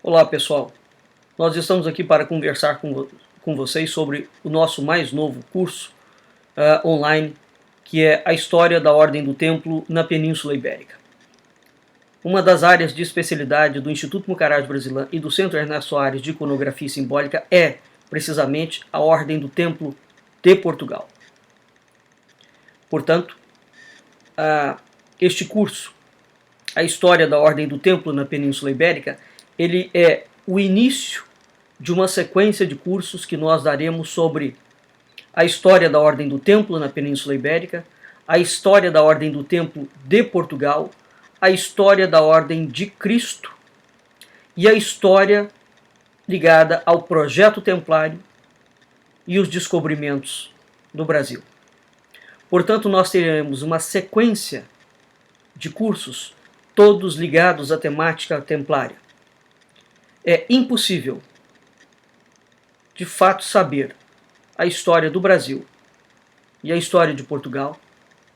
Olá pessoal, nós estamos aqui para conversar com vocês sobre o nosso mais novo curso online, que é a História da Ordem do Templo na Península Ibérica. Uma das áreas de especialidade do Instituto Mucarás Brasilã e do Centro Ernesto Soares de Iconografia Simbólica é, precisamente, a Ordem do Templo de Portugal. Portanto, este curso, a História da Ordem do Templo na Península Ibérica, ele é o início de uma sequência de cursos que nós daremos sobre a história da Ordem do Templo na Península Ibérica, a história da Ordem do Templo de Portugal, a história da Ordem de Cristo e a história ligada ao projeto templário e os descobrimentos do Brasil. Portanto, nós teremos uma sequência de cursos, todos ligados à temática templária. É impossível, de fato, saber a história do Brasil e a história de Portugal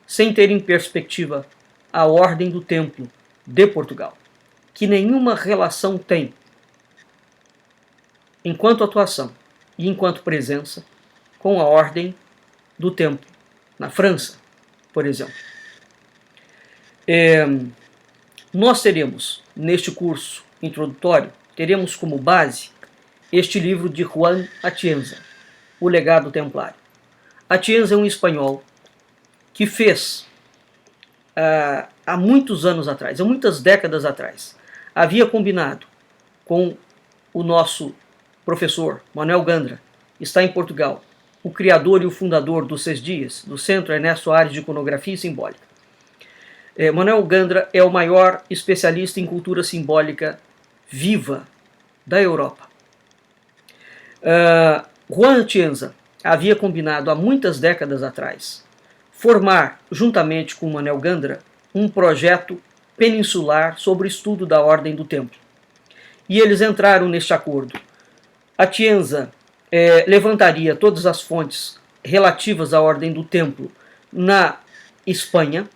sem ter em perspectiva a Ordem do Templo de Portugal, que nenhuma relação tem, enquanto atuação e enquanto presença, com a Ordem do Templo na França, por exemplo. Nós teremos, neste curso introdutório, teremos como base este livro de Juan Atienza, O Legado Templário. Atienza é um espanhol que fez, há muitos anos atrás, há muitas décadas atrás, havia combinado com o nosso professor Manuel Gandra, está em Portugal, o criador e o fundador do CESDIAS, do Centro Ernesto Soares de Iconografia Simbólica. Manuel Gandra é o maior especialista em cultura simbólica viva da Europa. Juan Atienza havia combinado há muitas décadas atrás formar, juntamente com Manuel Gandra, um projeto peninsular sobre o estudo da Ordem do Templo. E eles entraram neste acordo. Atienza levantaria todas as fontes relativas à Ordem do Templo na Espanha,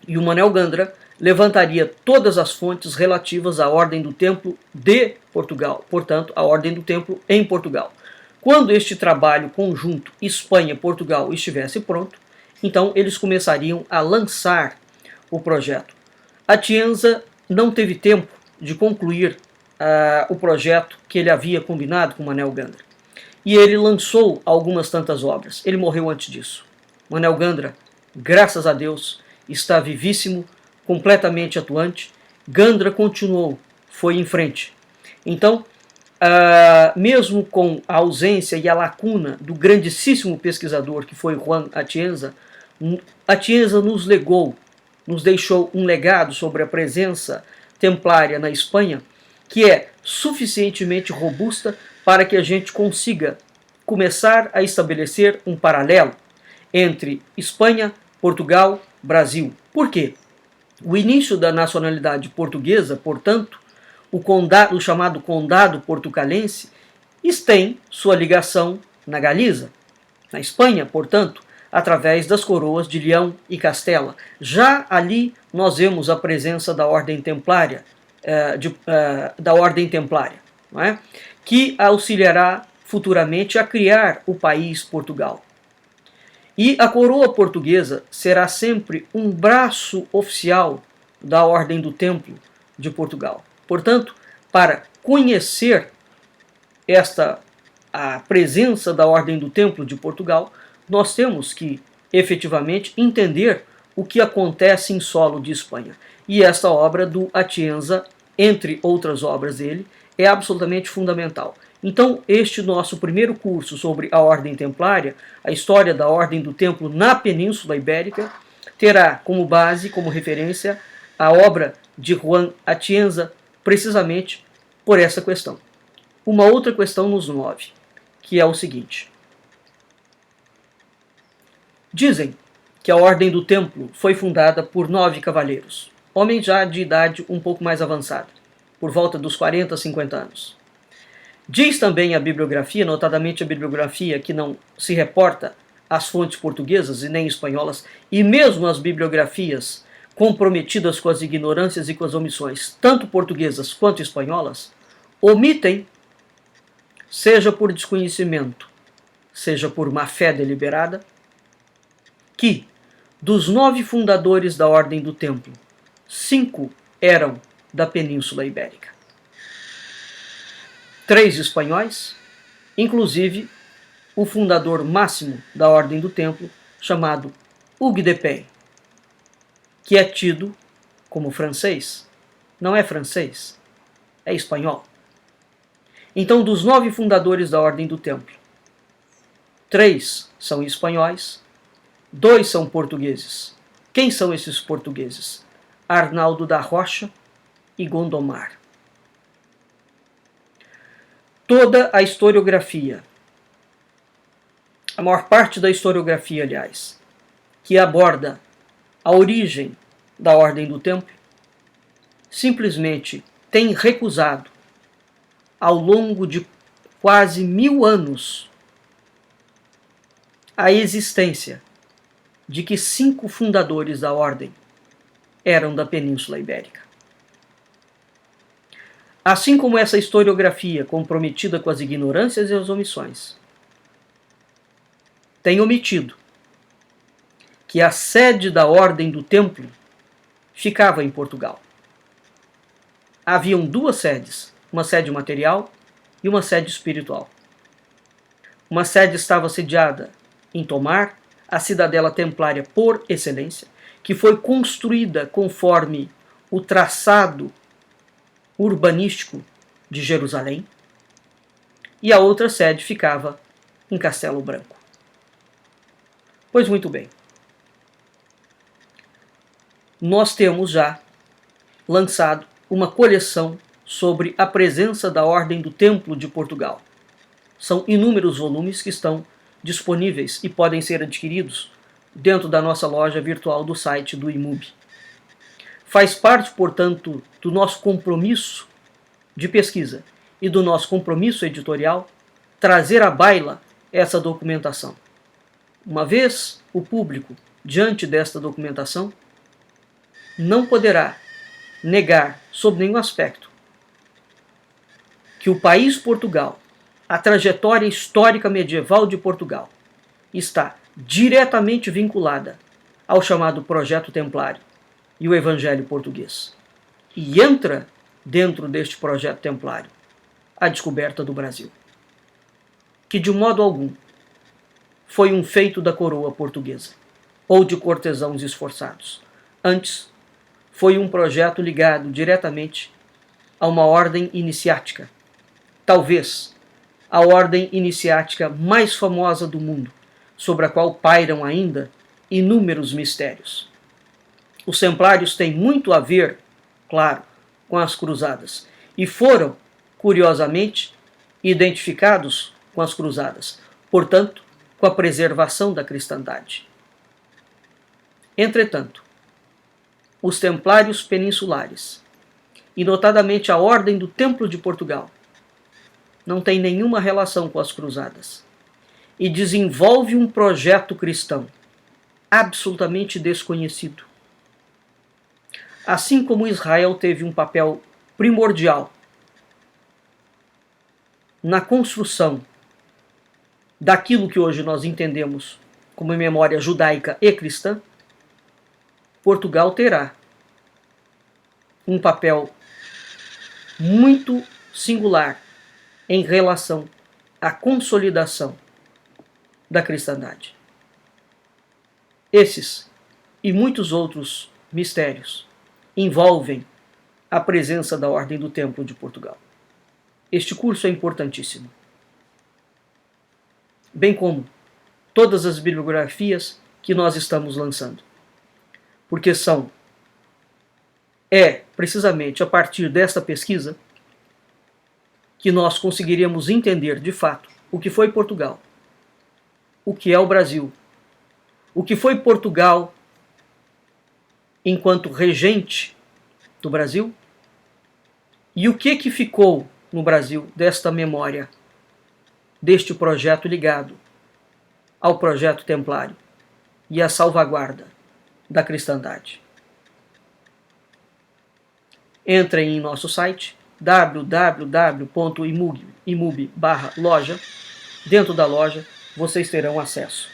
e o Manuel Gandra levantaria todas as fontes relativas à Ordem do Templo de Portugal, portanto, a Ordem do Templo em Portugal. Quando este trabalho conjunto Espanha-Portugal estivesse pronto, então eles começariam a lançar o projeto. Atienza não teve tempo de concluir o projeto que ele havia combinado com Manuel Gandra. E ele lançou algumas tantas obras. Ele morreu antes disso. Manuel Gandra, graças a Deus, está vivíssimo, completamente atuante. Gandra continuou, foi em frente. Então, mesmo com a ausência e a lacuna do grandíssimo pesquisador que foi Juan Atienza, Atienza nos legou, nos deixou um legado sobre a presença templária na Espanha, que é suficientemente robusta para que a gente consiga começar a estabelecer um paralelo entre Espanha, Portugal, Brasil. Por quê? O início da nacionalidade portuguesa, portanto, o chamado Condado Portucalense, tem sua ligação na Galiza, na Espanha, portanto, através das coroas de Leão e Castela. Já ali nós vemos a presença da Ordem Templária, não é? Que auxiliará futuramente a criar o país Portugal. E a coroa portuguesa será sempre um braço oficial da Ordem do Templo de Portugal. Portanto, para conhecer a presença da Ordem do Templo de Portugal, nós temos que, efetivamente, entender o que acontece em solo de Espanha. E esta obra do Atienza, entre outras obras dele, é absolutamente fundamental. Então, este nosso primeiro curso sobre a Ordem Templária, a história da Ordem do Templo na Península Ibérica, terá como base, como referência, a obra de Juan Atienza, precisamente por essa questão. Uma outra questão nos move, que é o seguinte. Dizem que a Ordem do Templo foi fundada por 9 cavaleiros, homens já de idade um pouco mais avançada, por volta dos 40, 50 anos. Diz também a bibliografia, notadamente a bibliografia que não se reporta às fontes portuguesas e nem espanholas, e mesmo as bibliografias comprometidas com as ignorâncias e com as omissões, tanto portuguesas quanto espanholas, omitem, seja por desconhecimento, seja por má-fé deliberada, que, dos 9 fundadores da Ordem do Templo, 5 eram da Península Ibérica. 3 espanhóis, inclusive o fundador máximo da Ordem do Templo, chamado Hugues de Pey, que é tido como francês. Não é francês, é espanhol. Então, dos 9 fundadores da Ordem do Templo, 3 são espanhóis, 2 são portugueses. Quem são esses portugueses? Arnaldo da Rocha e Gondomar. Toda a historiografia, a maior parte da historiografia, aliás, que aborda a origem da Ordem do Templo, simplesmente tem recusado, ao longo de quase 1000 anos, a existência de que 5 fundadores da Ordem eram da Península Ibérica. Assim como essa historiografia comprometida com as ignorâncias e as omissões tem omitido que a sede da Ordem do Templo ficava em Portugal. Haviam 2 sedes, uma sede material e uma sede espiritual. Uma sede estava sediada em Tomar, a cidadela templária por excelência, que foi construída conforme o traçado urbanístico de Jerusalém, e a outra sede ficava em Castelo Branco. Pois muito bem, nós temos já lançado uma coleção sobre a presença da Ordem do Templo de Portugal. São inúmeros volumes que estão disponíveis e podem ser adquiridos dentro da nossa loja virtual do site do IMUB. Faz parte, portanto, do nosso compromisso de pesquisa e do nosso compromisso editorial trazer à baila essa documentação. Uma vez o público, diante desta documentação, não poderá negar, sob nenhum aspecto, que o país Portugal, a trajetória histórica medieval de Portugal, está diretamente vinculada ao chamado Projeto Templário e o Evangelho Português. E entra dentro deste Projeto Templário a descoberta do Brasil, que de modo algum foi um feito da coroa portuguesa ou de cortesãos esforçados. Antes, foi um projeto ligado diretamente a uma ordem iniciática, talvez a ordem iniciática mais famosa do mundo, sobre a qual pairam ainda inúmeros mistérios. Os templários têm muito a ver, claro, com as cruzadas, e foram, curiosamente, identificados com as cruzadas, portanto, com a preservação da cristandade. Entretanto, os templários peninsulares, e notadamente a Ordem do Templo de Portugal, não tem nenhuma relação com as cruzadas e desenvolve um projeto cristão absolutamente desconhecido. Assim como Israel teve um papel primordial na construção daquilo que hoje nós entendemos como memória judaica e cristã, Portugal terá um papel muito singular em relação à consolidação da cristandade. Esses e muitos outros mistérios envolvem a presença da Ordem do Templo de Portugal. Este curso é importantíssimo, bem como todas as bibliografias que nós estamos lançando, porque é precisamente a partir desta pesquisa que nós conseguiríamos entender de fato o que foi Portugal, o que é o Brasil, o que foi Portugal enquanto regente do Brasil e o que ficou no Brasil desta memória, deste projeto ligado ao projeto templário e à salvaguarda da cristandade. Entrem em nosso site www.imub/loja. Dentro da loja, vocês terão acesso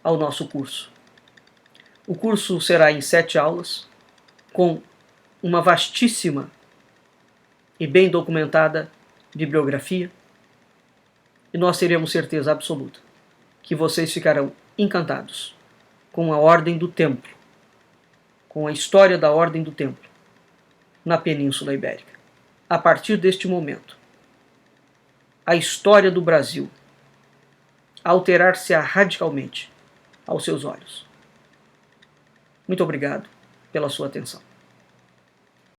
ao nosso curso. O curso será em 7 aulas, com uma vastíssima e bem documentada bibliografia, e nós teremos certeza absoluta que vocês ficarão encantados com a Ordem do Templo, com a história da Ordem do Templo na Península Ibérica. A partir deste momento, a história do Brasil alterar-se-á radicalmente aos seus olhos. Muito obrigado pela sua atenção.